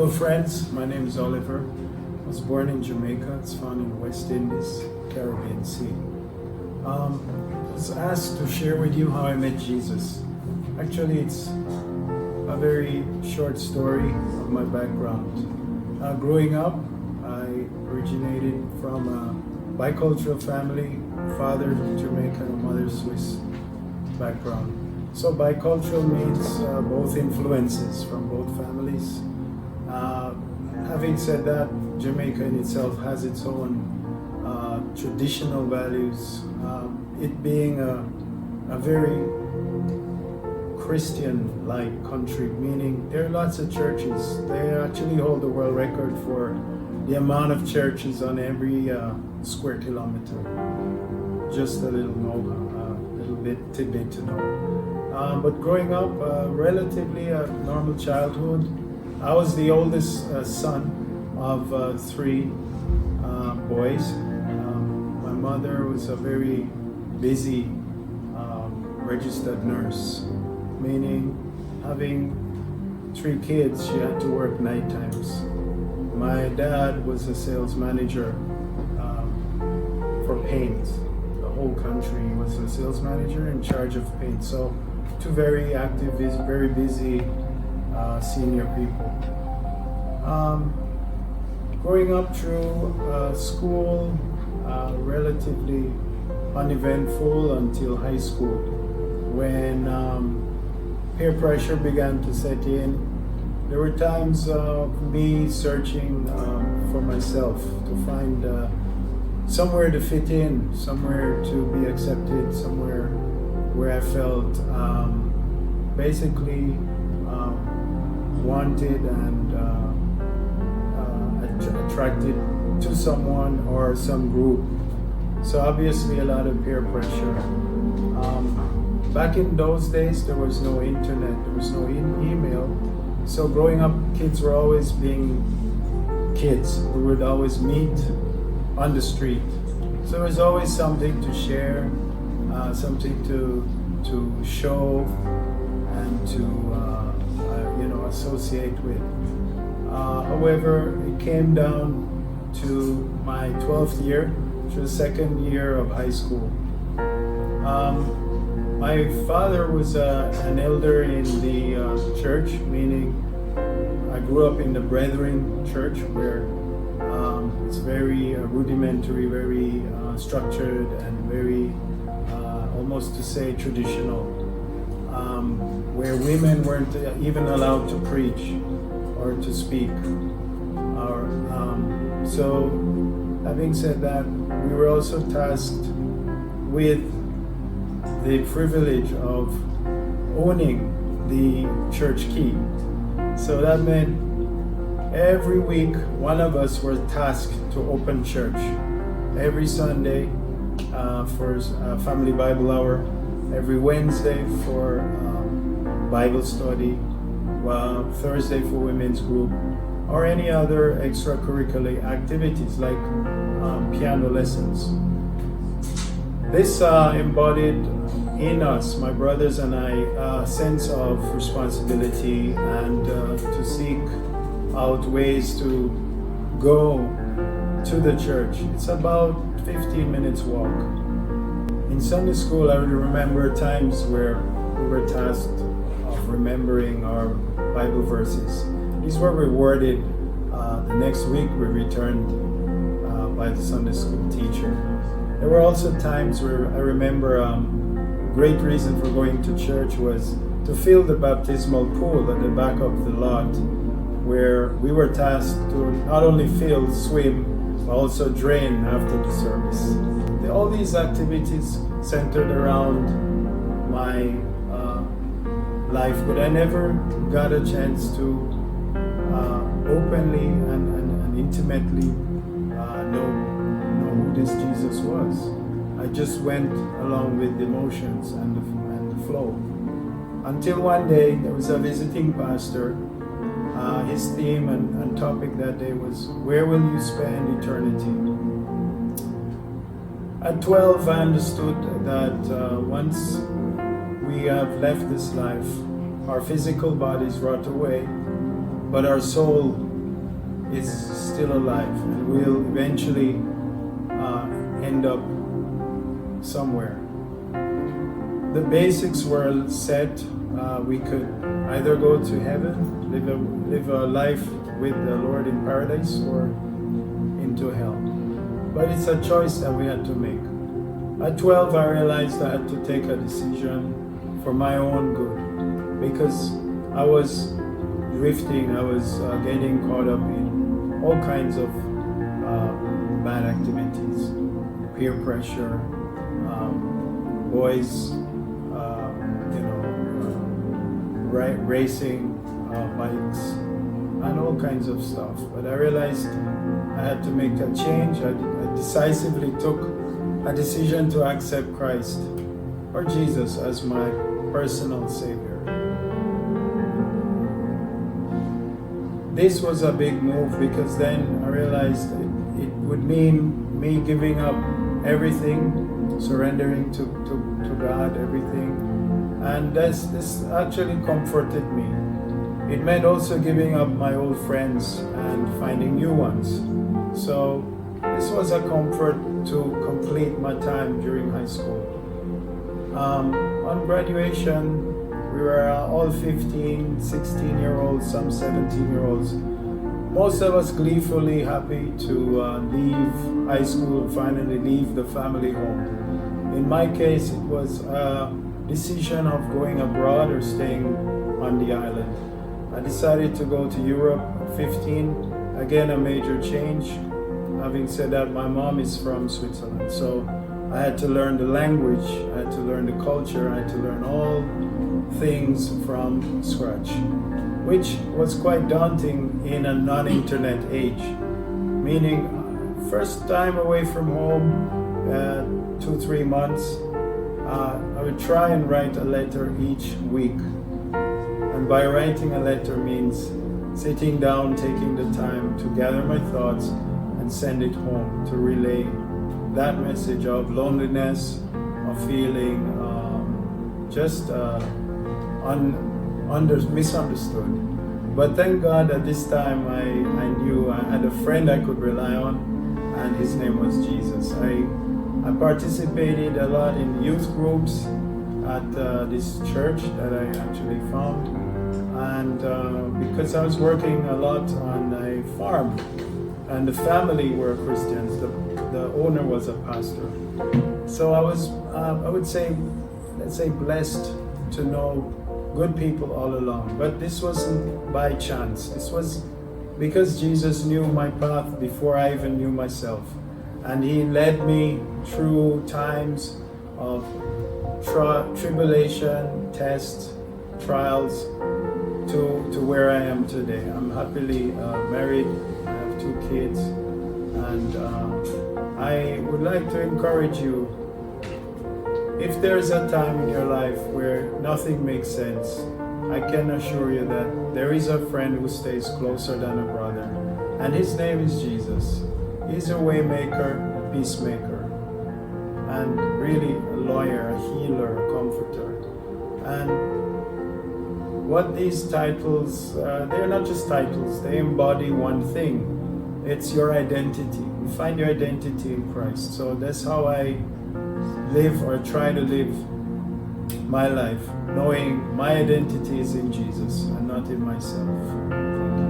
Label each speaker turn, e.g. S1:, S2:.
S1: Hello friends, my name is Oliver. I was born in Jamaica. It's found in the West Indies, Caribbean Sea. I was asked to share with you how I met Jesus. Actually, it's a very short story of my background. Growing up, I originated from a bicultural family, father Jamaican and mother Swiss background. So bicultural means both influences from both families. Having said that, Jamaica in itself has its own traditional values. It being a very Christian-like country, meaning there are lots of churches. They actually hold the world record for the amount of churches on every square kilometer. Just a little tidbit to know. But growing up, relatively a normal childhood. I was the oldest son of three boys. My mother was a very busy registered nurse, meaning having three kids, she had to work night times. My dad was a sales manager for paint. The whole country was a sales manager in charge of paint. So two very active, very busy senior people. Growing up through school, relatively uneventful until high school, when peer pressure began to set in. There were times of me searching for myself to find somewhere to fit in, somewhere to be accepted, somewhere where I felt basically wanted and attracted to someone or some group. So obviously a lot of peer pressure. Back in those days, there was no internet, there was no email. So growing up, kids were always being kids. We would always meet on the street. So there was always something to share, something to show and to associate with. However, it came down to my 12th year, to the second year of high school. My father was an elder in the church, meaning I grew up in the Brethren church, where it's very rudimentary, very structured, and very almost to say traditional, where women weren't even allowed to preach or to speak. So having said that, we were also tasked with the privilege of owning the church key. So that meant every week one of us were tasked to open church. Every Sunday for family Bible hour, every Wednesday for Bible study, Thursday for women's group, or any other extracurricular activities like piano lessons. This embodied in us, my brothers and I, a sense of responsibility and to seek out ways to go to the church. It's about 15 minutes walk. In Sunday school, I would remember times where we were tasked of remembering our Bible verses. These were rewarded the next week. We returned by the Sunday school teacher. There were also times where I remember great reason for going to church was to fill the baptismal pool at the back of the lot, where we were tasked to not only fill, swim, but also drain after the service. All these activities centered around my life, but I never got a chance to openly and intimately know who this Jesus was. I just went along with the emotions and the flow. Until one day, there was a visiting pastor. His theme and topic that day was, where will you spend eternity? At 12, I understood that once we have left this life, our physical bodies rot away, but our soul is still alive and will eventually end up somewhere. The basics were set. We could either go to heaven, live a life with the Lord in paradise, or into hell. But it's a choice that we had to make. At 12, I realized I had to take a decision for my own good, because I was drifting, I was getting caught up in all kinds of bad activities, peer pressure, boys, racing, bikes, and all kinds of stuff. But I realized I had to make a change. I decisively took a decision to accept Christ or Jesus as my personal Savior. This was a big move, because then I realized it would mean me giving up everything, surrendering to God, everything. And this actually comforted me. It meant also giving up my old friends and finding new ones. So this was a comfort to complete my time during high school. On graduation, we were all 15, 16-year-olds, some 17-year-olds. Most of us gleefully happy to leave high school and finally leave the family home. In my case, it was a decision of going abroad or staying on the island. I decided to go to Europe at 15. Again, a major change. Having said that, my mom is from Switzerland, so I had to learn the language, I had to learn the culture, I had to learn all things from scratch, which was quite daunting in a non-internet age. Meaning, first time away from home, 2-3 months, I would try and write a letter each week. And by writing a letter means sitting down, taking the time to gather my thoughts and send it home to relay that message of loneliness, of feeling misunderstood. But thank God at this time I knew I had a friend I could rely on, and his name was Jesus. I participated a lot in youth groups at this church that I actually found, and because I was working a lot on a farm and the family were Christians, the owner was a pastor. So I was, I would say, let's say, blessed to know good people all along. But this wasn't by chance. This was because Jesus knew my path before I even knew myself. And He led me through times of tribulation, tests, trials, to where I am today. I'm happily married. I have 2 kids. And I would like to encourage you, if there's a time in your life where nothing makes sense, I can assure you that there is a friend who stays closer than a brother, and His name is Jesus. He's a way maker, a peacemaker, and really a lawyer, a healer, a comforter. And what these titles, they're not just titles, they embody one thing. It's your identity. You find your identity in Christ. So that's how I live, or try to live my life, knowing my identity is in Jesus and not in myself. Thank you.